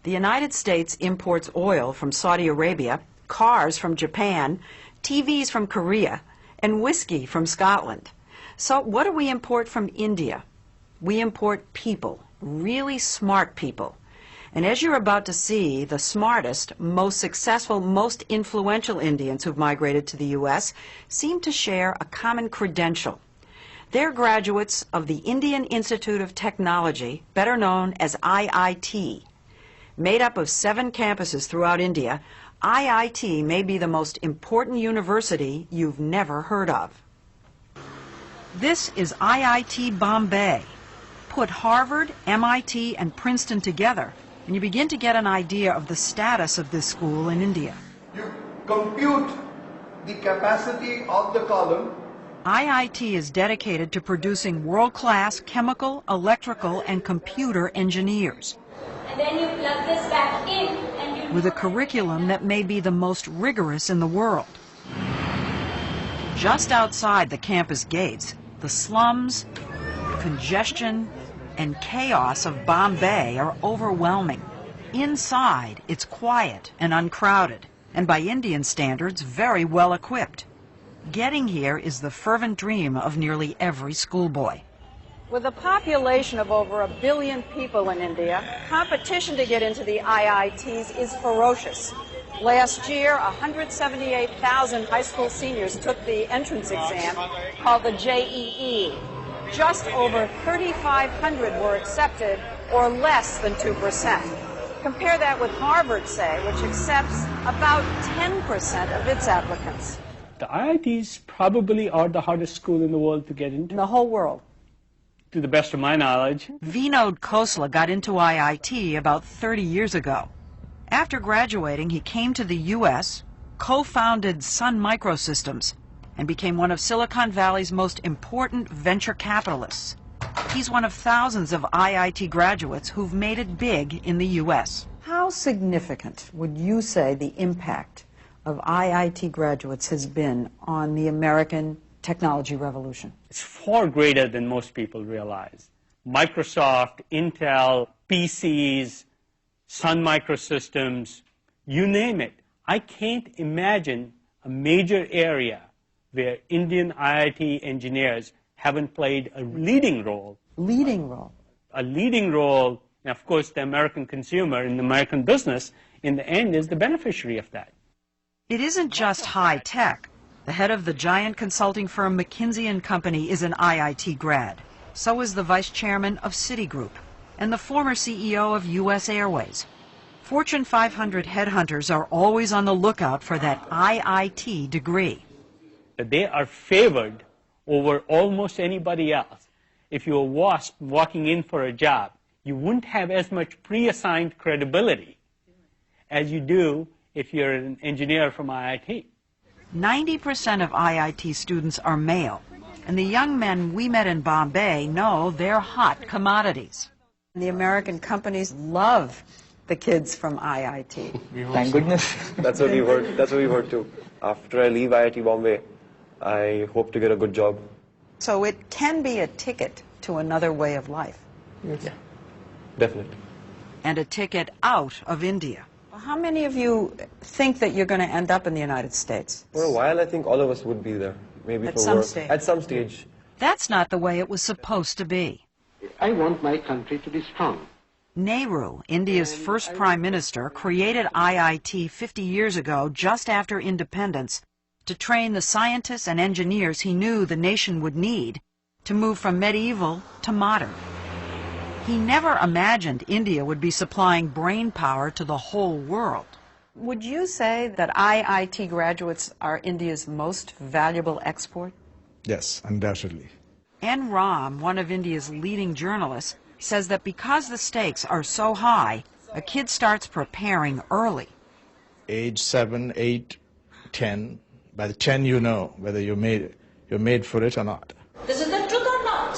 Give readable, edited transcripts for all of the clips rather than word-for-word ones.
The United States imports oil from Saudi Arabia, cars from Japan, TVs from Korea, and whiskey from Scotland. So what do we import from India? We import people, really smart people. And as you're about to see, the smartest, most successful, most influential Indians who've migrated to the U.S. seem to share a common credential. They're graduates of the Indian Institute of Technology, better known as IIT. Made up of 7 campuses throughout India, IIT may be the most important university you've never heard of. This is IIT Bombay. Put Harvard, MIT, and Princeton together, and you begin to get an idea of the status of this school in India. You compute the capacity of the column. IIT is dedicated to producing world-class chemical, electrical, and computer engineers. And then you plug this back in and you... With a curriculum that may be the most rigorous in the world. Just outside the campus gates, the slums, congestion, and chaos of Bombay are overwhelming. Inside, it's quiet and uncrowded, and by Indian standards, very well equipped. Getting here is the fervent dream of nearly every schoolboy. With a population of over 1 billion people in India, competition to get into the IITs is ferocious. Last year, 178,000 high school seniors took the entrance exam called the JEE. Just over 3,500 were accepted, or less than 2%. Compare that with Harvard, say, which accepts about 10% of its applicants. The IITs probably are the hardest school in the world to get into. In the whole world. To the best of my knowledge. Vinod Khosla got into IIT about 30 years ago. After graduating, he came to the U.S., co-founded Sun Microsystems, and became one of Silicon Valley's most important venture capitalists. He's one of thousands of IIT graduates who've made it big in the U.S. How significant would you say the impact of IIT graduates has been on the American technology revolution? It's far greater than most people realize. Microsoft, Intel, PCs, Sun Microsystems, you name it. I can't imagine a major area where Indian IIT engineers haven't played a leading role. Leading role? A leading role, and of course the American consumer and the American business in the end is the beneficiary of that. It isn't just high tech. The head of the giant consulting firm McKinsey & Company is an IIT grad. So is the vice chairman of Citigroup and the former CEO of U.S. Airways. Fortune 500 headhunters are always on the lookout for that IIT degree. They are favored over almost anybody else. If you were walking in for a job, you wouldn't have as much pre-assigned credibility as you do if you're an engineer from IIT. 90% of IIT students are male, and the young men we met in Bombay know they're hot commodities. The American companies love the kids from IIT. Thank goodness. That's what we've heard. That's what we've heard too. After I leave IIT Bombay, I hope to get a good job. So it can be a ticket to another way of life. Yeah, definitely. And a ticket out of India. How many of you think that you're going to end up in the United States? For a while, I think all of us would be there. Maybe At for some work. stage. At some stage. That's not the way it was supposed to be. I want my country to be strong. Nehru, India's first prime minister, created IIT 50 years ago, just after independence, to train the scientists and engineers he knew the nation would need to move from medieval to modern. He never imagined India would be supplying brain power to the whole world. Would you say that IIT graduates are India's most valuable export? Yes, undoubtedly. N. Ram, one of India's leading journalists, says that because the stakes are so high, a kid starts preparing early. Age 7, 8, 10. By the 10 you know whether you're made for it or not. This is the truth or not?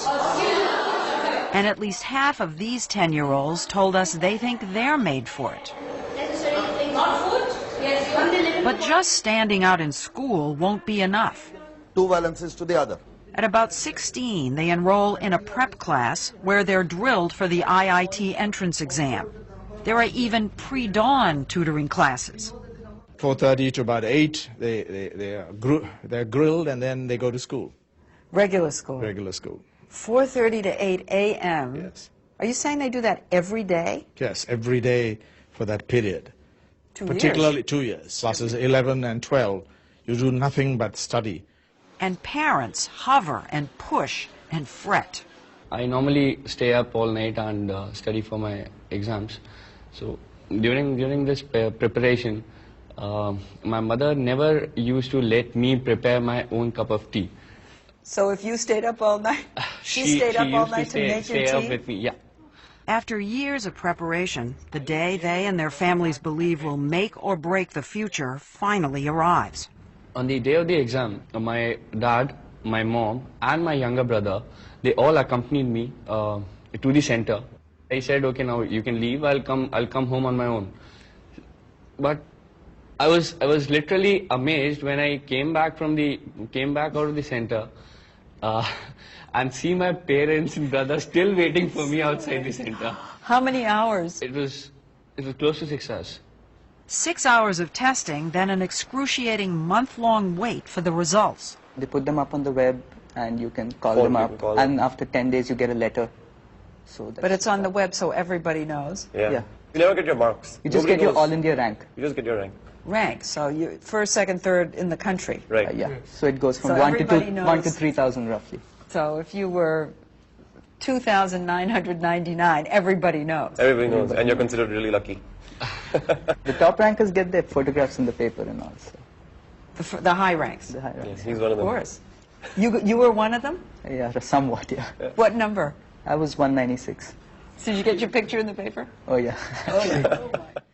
And at least half of these 10-year-olds told us they think they're made for it. Not food? Yes. But just standing out in school won't be enough. Two valences to the other. At about 16, they enroll in a prep class where they're drilled for the IIT entrance exam. There are even pre-dawn tutoring classes. 4:30 to about 8, they're grilled and then they go to school, Regular school. regular school. 4:30 to 8 a.m. Yes. Are you saying they do that every day? Yes, every day for that period. 2 Particularly years. 2 years. Classes 11 and 12, you do nothing but study. And parents hover and push and fret. I normally stay up all night and study for my exams. So during this preparation, my mother never used to let me prepare my own cup of tea. So if you stayed up all night, she stayed up all night to make your stay up tea? with me, yeah. After years of preparation, the day they and their families believe will make or break the future finally arrives. On the day of the exam, my dad, my mom, and my younger brother, they all accompanied me to the center. I said, okay, now you can leave. I'll come home on my own. But I was literally amazed when I came back out of the center and see my parents and brother still waiting for me outside the center. How many hours? It was close to 6 hours. 6 hours of testing, then an excruciating month-long wait for the results. They put them up on the web and you can call Phone, them you up, can call them. and after 10 days you get a letter. So But it's on the web so everybody knows. Yeah. Yeah. You never get your marks. You just Nobody get your knows. All India rank. You just get your rank. Rank, so you first, second, third in the country. Right. Yeah. So it goes from So 1 to everybody 2, knows. 1 to 3,000 roughly. So if you were 2,999, everybody knows. Everybody knows, and you're considered really lucky. The top rankers get their photographs in the paper and all. So The high ranks, the high Yes, ranks. he's one of of them. course. You were one of them? Yeah, somewhat, yeah. What number? I was 196. So did you get your picture in the paper? Oh, yeah.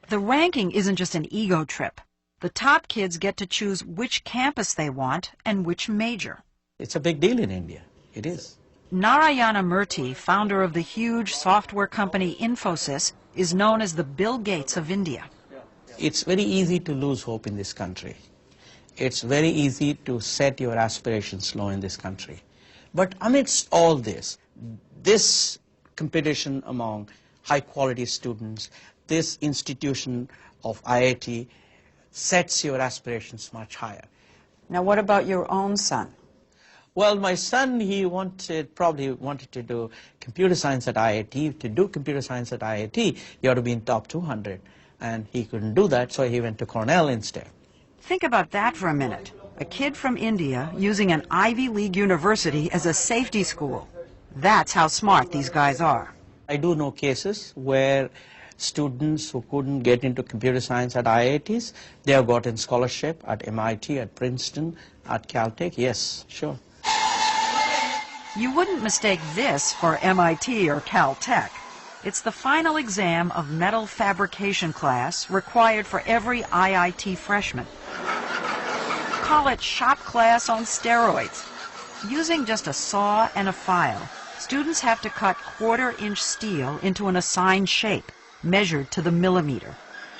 The ranking isn't just an ego trip. The top kids get to choose which campus they want and which major. It's a big deal in India. It is. Narayana Murthy, founder of the huge software company Infosys, is known as the Bill Gates of India. It's very easy to lose hope in this country. It's very easy to set your aspirations low in this country. But amidst all this competition among high-quality students, this institution of IIT sets your aspirations much higher. Now what about your own son? Well, my son, he probably wanted to do computer science at IIT. To do computer science at IIT, you have to be in top 200. And he couldn't do that, so he went to Cornell instead. Think about that for a minute. A kid from India using an Ivy League university as a safety school. That's how smart these guys are. I do know cases where students who couldn't get into computer science at IITs, they have gotten scholarship at MIT, at Princeton, at Caltech. Yes, sure. You wouldn't mistake this for MIT or Caltech. It's the final exam of metal fabrication class required for every IIT freshman. Call it shop class on steroids. Using just a saw and a file, students have to cut quarter-inch steel into an assigned shape, measured to the millimeter.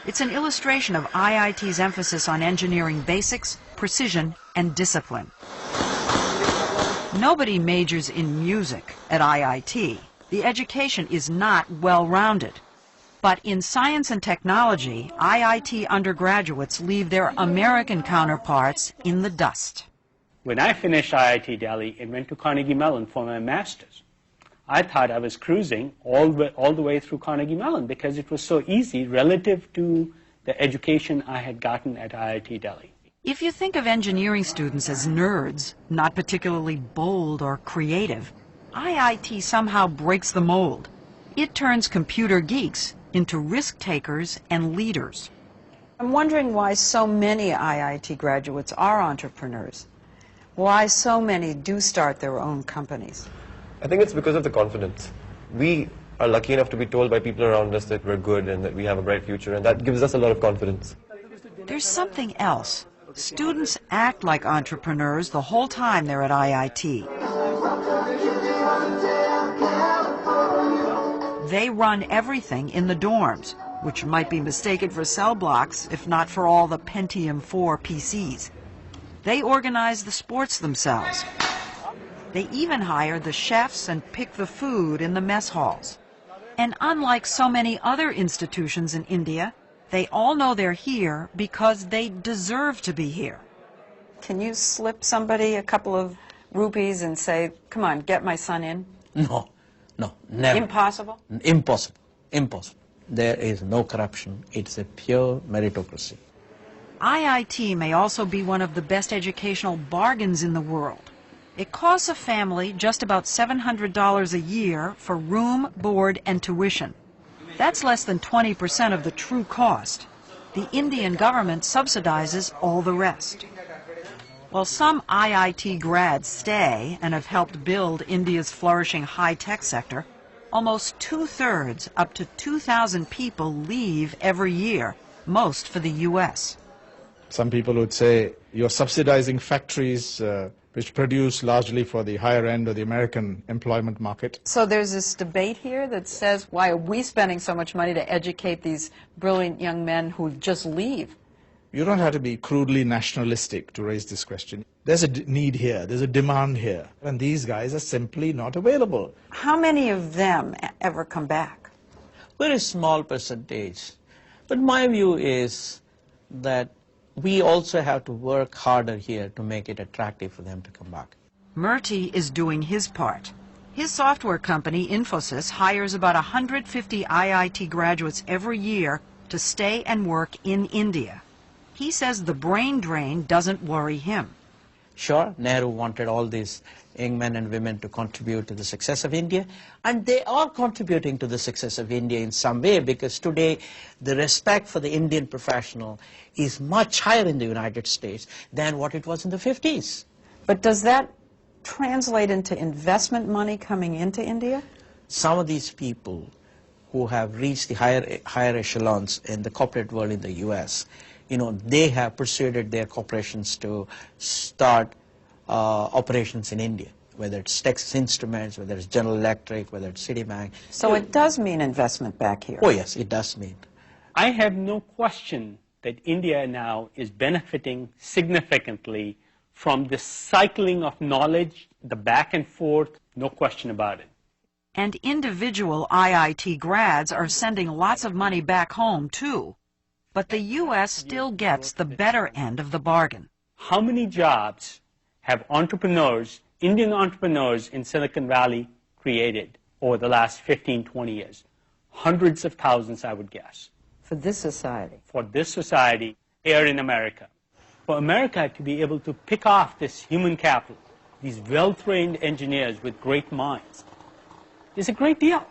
It's an illustration of IIT's emphasis on engineering basics, precision, and discipline. Nobody majors in music at IIT. The education is not well-rounded. But in science and technology, IIT undergraduates leave their American counterparts in the dust. When I finished IIT Delhi and went to Carnegie Mellon for my master's, I thought I was cruising all the way through Carnegie Mellon because it was so easy relative to the education I had gotten at IIT Delhi. If you think of engineering students as nerds, not particularly bold or creative, IIT somehow breaks the mold. It turns computer geeks into risk takers and leaders. I'm wondering why so many IIT graduates are entrepreneurs. Why so many do start their own companies. I think it's because of the confidence. We are lucky enough to be told by people around us that we're good and that we have a bright future, and that gives us a lot of confidence. There's something else. Students act like entrepreneurs the whole time they're at IIT. They run everything in the dorms, which might be mistaken for cell blocks if not for all the Pentium 4 PCs. They organize the sports themselves. They even hire the chefs and pick the food in the mess halls. And unlike so many other institutions in India, they all know they're here because they deserve to be here. Can you slip somebody a couple of rupees and say, come on, get my son in? No, no, never. Impossible? Impossible, impossible. There is no corruption. It's a pure meritocracy. IIT may also be one of the best educational bargains in the world. It costs a family just about $700 a year for room, board, and tuition. That's less than 20% of the true cost. The Indian government subsidizes all the rest. While some IIT grads stay and have helped build India's flourishing high-tech sector, almost 2/3, up to 2,000 people leave every year, most for the U.S. Some people would say you're subsidizing factories which produce largely for the higher end of the American employment market. So there's this debate here that says, why are we spending so much money to educate these brilliant young men who just leave? You don't have to be crudely nationalistic to raise this question. There's a need here, there's a demand here, and these guys are simply not available. How many of them ever come back? Very small percentage. But my view is that we also have to work harder here to make it attractive for them to come back. Murthy is doing his part. His software company, Infosys, hires about 150 IIT graduates every year to stay and work in India. He says the brain drain doesn't worry him. Sure, Nehru wanted all these young men and women to contribute to the success of India, and they are contributing to the success of India in some way, because today the respect for the Indian professional is much higher in the United States than what it was in the 50s. But does that translate into investment money coming into India? Some of these people who have reached the higher echelons in the corporate world in the US, you know, they have persuaded their corporations to start operations in India, whether it's Texas Instruments, whether it's General Electric, whether it's Citibank. So it does mean investment back here? Oh yes, it does mean. I have no question that India now is benefiting significantly from the cycling of knowledge, the back and forth, no question about it. And individual IIT grads are sending lots of money back home, too. But the U.S. still gets the better end of the bargain. How many jobs have entrepreneurs, Indian entrepreneurs in Silicon Valley created over the last 15, 20 years? Hundreds of thousands, I would guess. For this society? For this society here in America. For America to be able to pick off this human capital, these well-trained engineers with great minds, is a great deal.